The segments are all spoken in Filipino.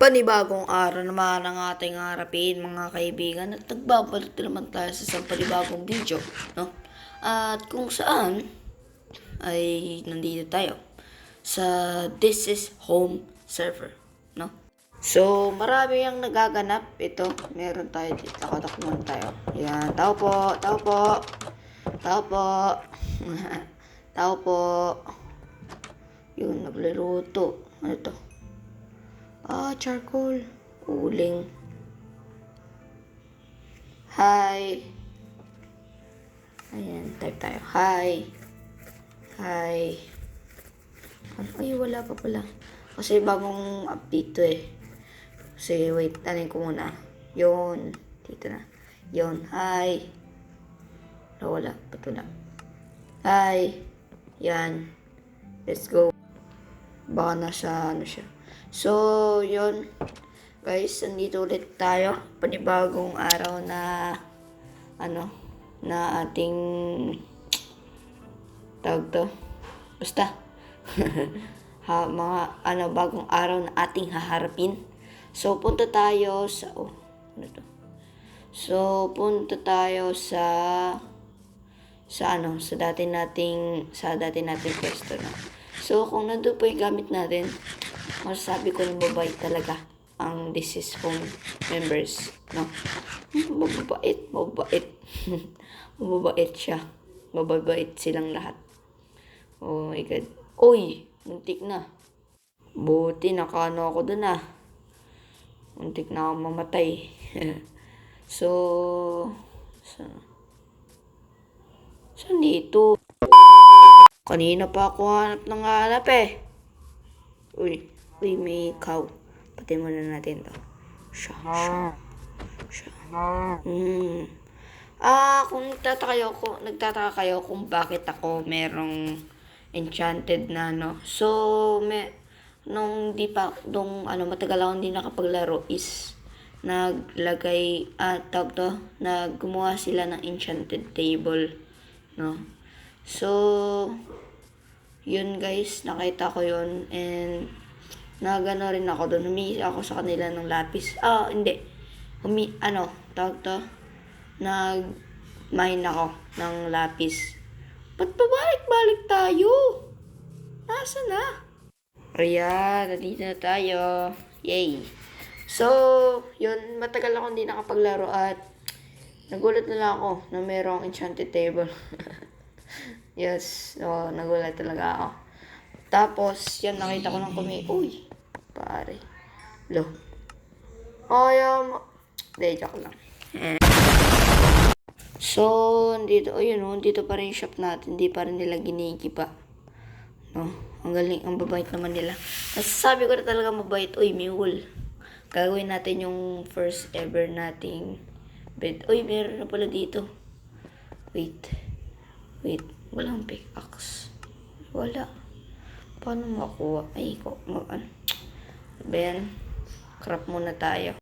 Panibagong araw naman ang ating harapin mga kaibigan at nagbabalik na naman tayo sa isang panibagong video, no? At kung saan ay nandito tayo sa This is Home server, no? So, marami ang nagaganap. Ito, meron tayo dito. Nakatakbuhan tayo. Yan, tao po, tao po, tao po, tao po. Yun, nagluluto. Ano to? Charcoal. Uling. Hi. Ayan, type tayo. Hi. Hi. Ay, wala pa pala. Kasi bagong update to eh. Kasi wait, tanin ko muna. Yun. Dito na. Yun. Hi. Wala. Ba't wala? Hi. Yan. Let's go. Baka nasa ano siya. So, yun. Guys, nandito ulit tayo. Panibagong araw na na ating tawag to. Basta. Mga bagong araw na ating haharapin. So, punta tayo sa ano to? So, punta tayo sa dati nating pwesto na. So, kung nandun po yung gamit natin, masasabi ko na mabait talaga ang This is Home members, no? Mababait. Mababait siya. Mababait silang lahat. Oh my God. Uy! Muntik na. Buti nakano ako dun ah. Muntik na ako mamatay. So, saan dito? Kanina pa ako hanap eh. Uy, may cow. Pati muna natin to. Siya. Kung nagtataka kayo kung bakit ako merong enchanted na So, matagal ako hindi nakapaglaro is gumawa sila ng enchanted table, no? So, yun guys, nakita ko yun and nagano rin ako doon. Humingi ako sa kanila ng lapis. Hindi. Nag-mine ako ng lapis. Ba't pabalik-balik tayo? Nasa na? Ayan, nandito na tayo. Yay! So, yun, matagal ako hindi nakapaglaro at nagulat na lang ako na mayroong enchanted table. Yes, nagulat talaga ako. Tapos, yan, nakita ko ng Uy, pare. Lo. Hindi, joke lang. So, dito pa rin yung shop natin. Hindi pa rin nila ginigiba. No? Ang galing, ang babait naman nila. Nasasabi ko na talaga mabait. Uy, may wool. Gagawin natin yung first ever nating bed. Uy, meron na pala dito. Wait. Walang pickaxe. Wala. Paano makuha? Ben, crap muna tayo.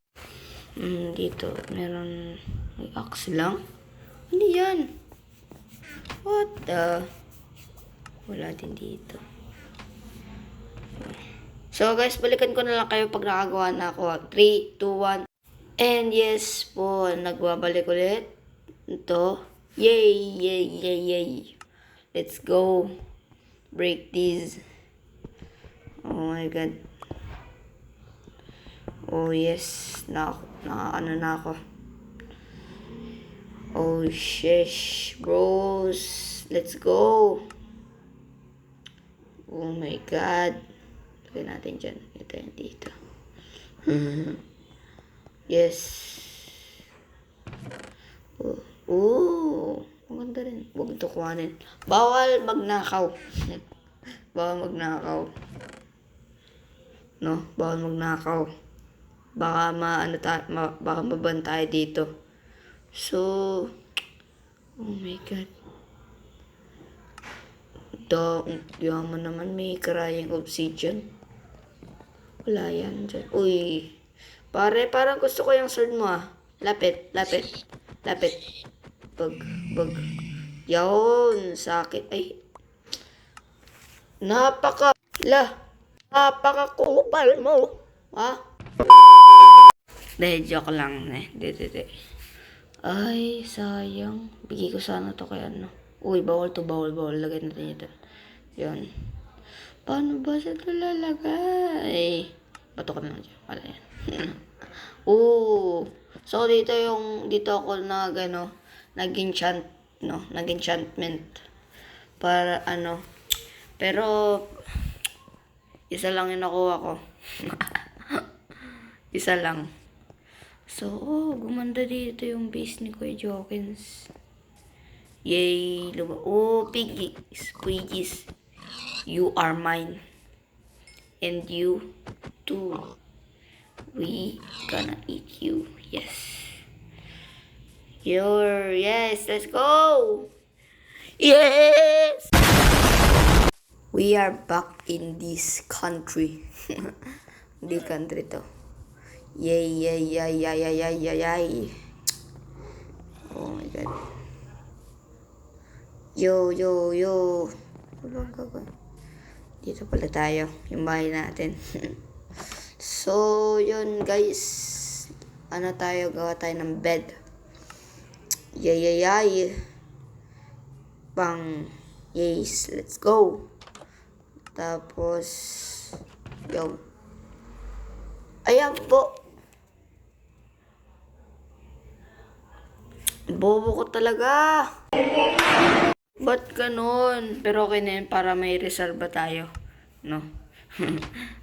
Dito, meron may axe lang. Ano yan? What the? Wala din dito. So guys, balikan ko na lang kayo pag nakagawa na ako. 3, 2, 1. And yes po, nagbabalik ulit. Ito. Yay! Let's go. Break these. Oh my God. Oh yes. Na ako. Oh sheesh, bros. Let's go. Oh my God. Lagay natin dyan. Ito yan dito. Yes. Maganda rin. Huwag ito kuhanin. Bawal magnakaw. Bawal magnakaw. No? Bawal magnakaw. Baka baka maban tayo dito. So, oh my God. Yaman naman, may karayang obsidian. Wala yan dyan. Uy. Pare, parang gusto ko yung sword mo ah. Lapit. Bag. Yun, sakit. Ay. Napakakupal mo. Ha? Dahil joke lang, Di. Ay, sayang. Bigay ko sana to kay ano. Uy, bawal to, bawal. Lagay natin ito. Yun. Paano ba siya ito lalagay? Bato ka na lang dyan. Wala yan. Oo. So, dito ako nag-enchant, nag-enchantment. Para ano. Pero, isa lang yung nakuha ko. Isa lang. So, gumanda dito yung base ni Kuya Jokins. Yay! Piggies. You are mine. And you too. We gonna eat you. Yes. Yes, let's go! Yes! We are back in this country. Hindi country to. Yay. Oh my god. Yo. Ano bang gagawin? Dito pala tayo. Yung bahay natin. So, yun guys. Gawa tayo ng bed. Yay. Bang. Yes, let's go. Tapos, yo. Ayan po. Bobo ko talaga. Ba't ganon? Pero okay na yun para may reserva tayo. No?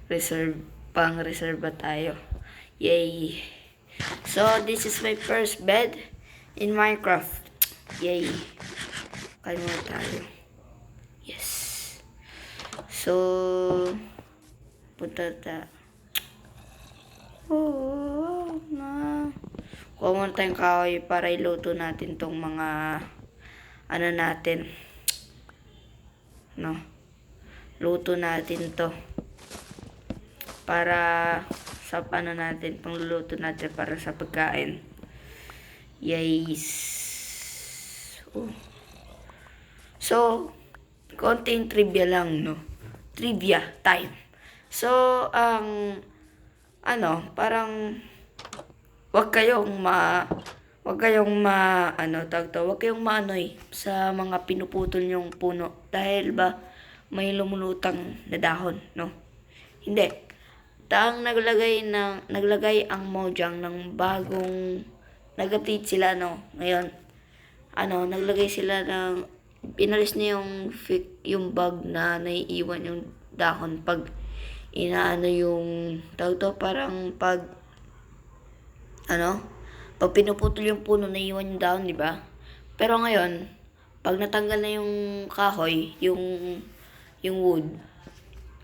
Reserva tayo. Yay. So, this is my first bed in Minecraft. Yay. Kaya mo tayo. Yes. So, punta tayo. Kuha muna tayong kahoy para iluto natin tong mga natin. Luto natin to. Para sa natin, pangluluto natin para sa pagkain. Yes. So, konting trivia lang, Trivia time. So, parang wag kayong maanoy sa mga pinuputol nyong puno dahil ba may lumulutang na dahon, Hindi. Naglagay ang Mojang ng bagong nag-update sila, Ngayon, naglagay sila ng pinalis na yung bug na naiiwan yung dahon pag yung parang pag pinuputol yung puno, naiiwan yung dahon, di ba? Pero ngayon, pag natanggal na yung kahoy, yung wood,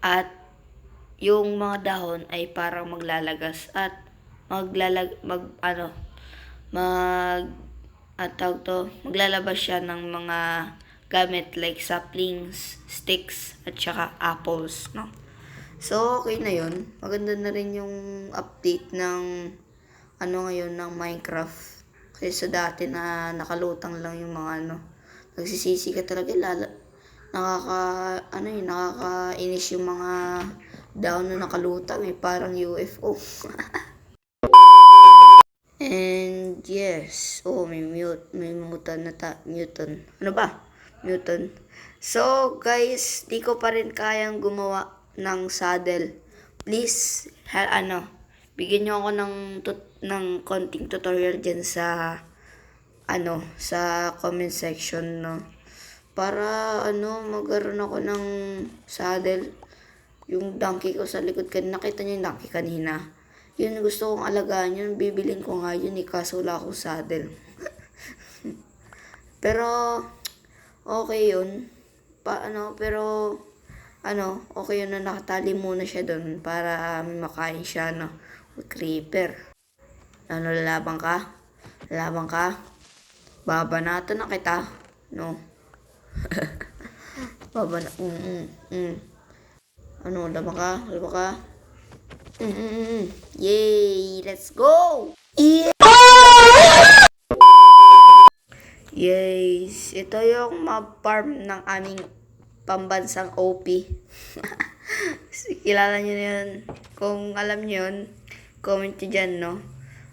at yung mga dahon ay parang maglalagas at maglalabas siya ng mga gamit like saplings, sticks, at saka apples, So, okay na yun. Maganda na rin yung update ng ngayon ng Minecraft. Kasi sa dati na nakalutang lang yung mga nagsisisi ka talaga, nakakainis yung mga dahon na nakalutang, parang UFO. And yes, may muton. Muton. So guys, di ko pa rin kayang gumawa ng saddle. Please, bigyan niyo ako ng konting tutorial dyan sa sa comment section, para magkaroon ako ng saddle. Yung donkey ko sa likod kanina, nakita niyo yung donkey kanina. Yun gusto kong alagaan yun, bibilin ko nga yun, kaso wala akong saddle. Pero okay yun. Okay yun na nakatali muna siya doon para may makain siya, creeper. Lalaban ka? Babanatan na kita, laban ka? Yay! Let's go! Yeah! Yes! Ito yung farm ng aming pambansang OP. Kilala nyo yun. Kung alam nyo yun, comment nyo dyan, no?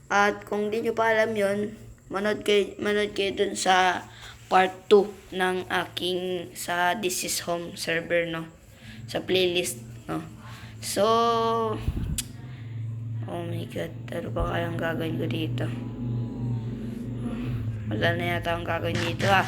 At kung di nyo pa alam yun, manood kayo dun sa part 2 ng aking sa This Is Home server, no? Sa playlist, no? So, oh my god, ano ba kayang gagawin ko dito? Wala na yata akong gagawin dito, ah.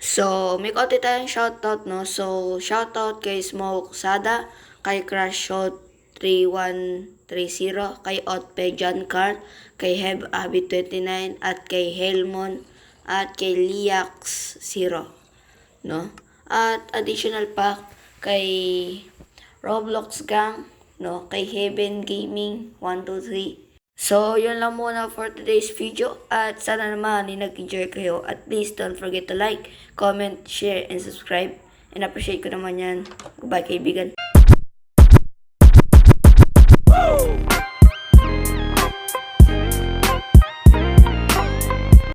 So, may konti tayong shoutout, no? So, shoutout kay Smoke Sada, kay Crash Shot 3130, kay Otpe John Cart, kay Heb Abi 29, at kay Helmon, at kay Liax 0, no? At additional pa kay Roblox Gang, no? Kay Heaven Gaming 123. So, yun lang muna for today's video at sana naman nag-enjoy kayo at please don't forget to like, comment, share, and subscribe and appreciate ko naman yan. Goodbye kaibigan.